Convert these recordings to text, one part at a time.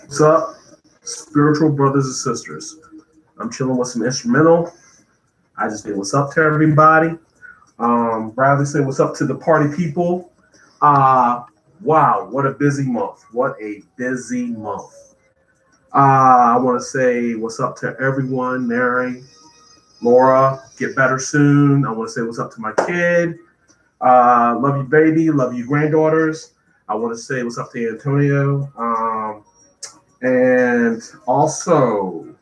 What's up, spiritual brothers and sisters? I'm chilling with some instrumental. I just say what's up to everybody. Bradley say what's up to the party people. Wow, what a busy month. What a busy month. I want to say what's up to everyone. Mary, Laura, get better soon. I want to say what's up to my kid. Love you, baby. Love you, granddaughters. I want to say what's up to Antonio. And also,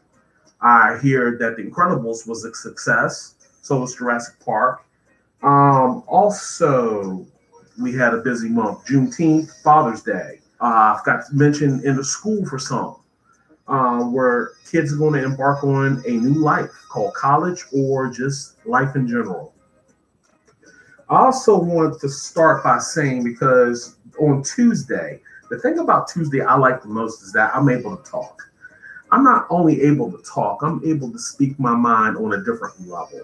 I hear that The Incredibles was a success. So was Jurassic Park. Also, we had a busy month. Juneteenth, Father's Day. I forgot to mention in the school for some, where kids are going to embark on a new life called college or just life in general. I also want to start by saying, because on Tuesday, the thing about Tuesday I like the most is that I'm able to talk. I'm not only able to talk, I'm able to speak my mind on a different level.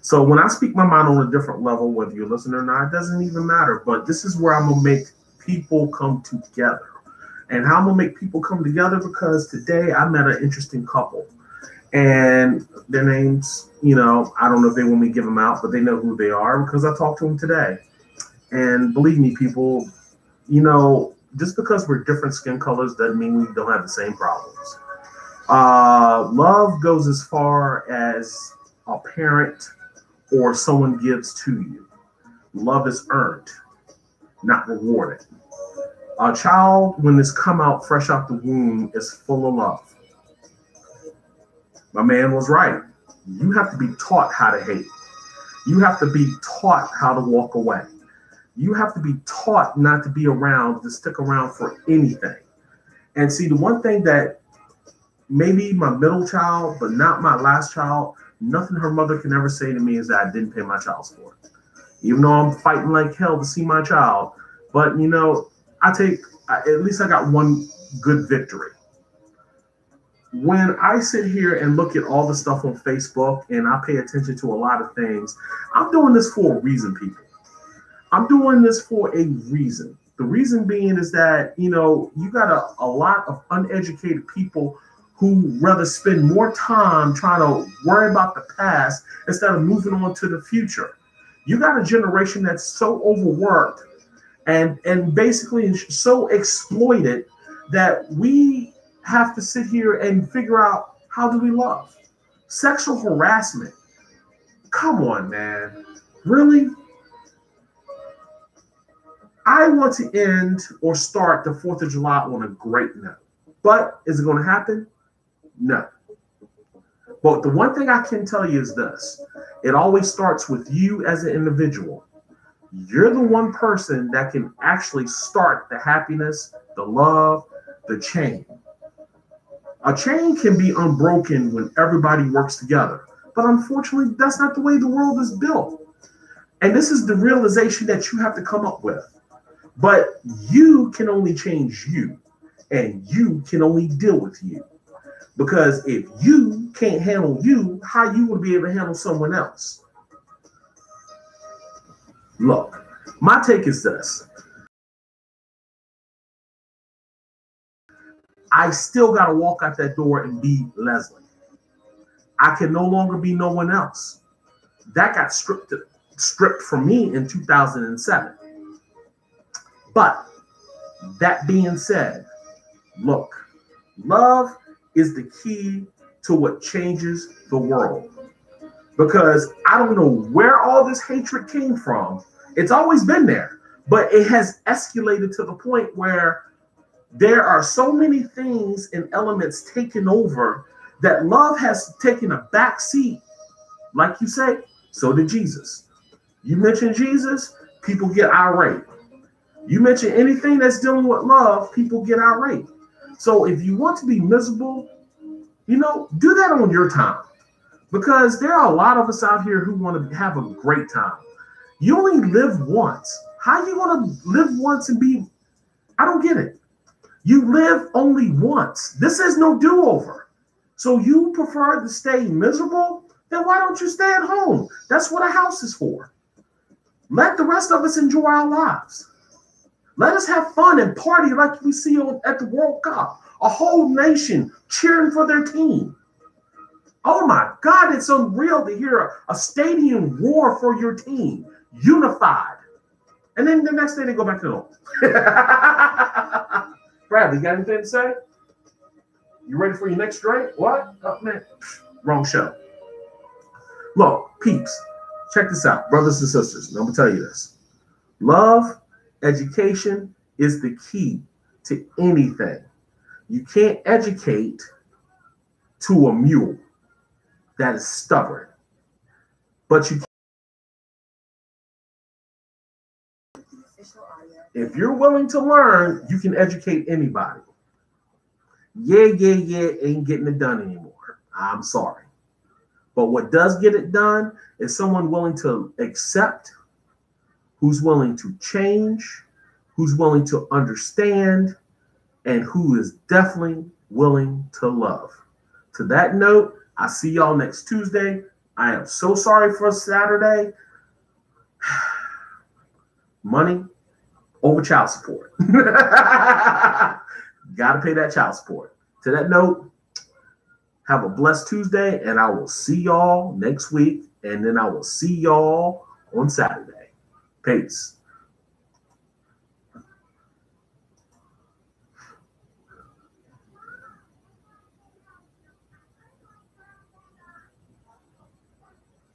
So when I speak my mind on a different level, whether you listen or not, it doesn't even matter. But this is where I'm going to make people come together. And how I'm going to make people come together, because today I met an interesting couple. And their names, I don't know if they want me to give them out, but they know who they are because I talked to them today. And believe me, people, just because we're different skin colors doesn't mean we don't have the same problems. Love goes as far as a parent or someone gives to you. Love is earned, not rewarded. A child, when it's come out fresh out the womb, is full of love. My man was right. You have to be taught how to hate. You have to be taught how to walk away. You have to be taught not to be around, to stick around for anything. And see, the one thing that maybe my middle child, but not my last child, nothing her mother can ever say to me is that I didn't pay my child support. Even though I'm fighting like hell to see my child. But, at least I got one good victory. When I sit here and look at all the stuff on Facebook and I pay attention to a lot of things, I'm doing this for a reason, people. I'm doing this for a reason. The reason being is that, you got a lot of uneducated people who rather spend more time trying to worry about the past instead of moving on to the future. You got a generation that's so overworked and basically so exploited that we have to sit here and figure out, how do we love? Sexual harassment. Come on, man. Really? I want to end or start the 4th of July on a great note. But is it going to happen? No. But the one thing I can tell you is this. It always starts with you as an individual. You're the one person that can actually start the happiness, the love, the chain. A chain can be unbroken when everybody works together. But unfortunately, that's not the way the world is built. And this is the realization that you have to come up with. But you can only change you, and you can only deal with you. Because if you can't handle you, how you will be able to handle someone else? Look, my take is this. I still got to walk out that door and be Leslie. I can no longer be no one else. That got stripped from me in 2007. But that being said, look, love is the key to what changes the world. Because I don't know where all this hatred came from. It's always been there, but it has escalated to the point where there are so many things and elements taken over that love has taken a back seat. Like you say, so did Jesus. You mention Jesus, people get irate. You mention anything that's dealing with love, people get irate. So if you want to be miserable, do that on your time. Because there are a lot of us out here who want to have a great time. You only live once. How are you going to live once and be... I don't get it. You live only once. This is no do-over. So you prefer to stay miserable? Then why don't you stay at home? That's what a house is for. Let the rest of us enjoy our lives. Let us have fun and party like we see at the World Cup. A whole nation cheering for their team. Oh my God, it's unreal to hear a stadium roar for your team, unified. And then the next day they go back to home. Bradley, got anything to say? You ready for your next drink? What? Oh, man. Wrong show. Look, peeps, check this out, brothers and sisters. I'm going to tell you this. Love, education is the key to anything. You can't educate to a mule that is stubborn. But you, if you're willing to learn, you can educate anybody. Yeah, ain't getting it done anymore. I'm sorry. But what does get it done is someone willing to accept, who's willing to change, who's willing to understand, and who is definitely willing to love. To that note, I see y'all next Tuesday. I am so sorry for Saturday. Money over child support. Gotta pay that child support. To that note, have a blessed Tuesday, and I will see y'all next week, and then I will see y'all on Saturday. Peace.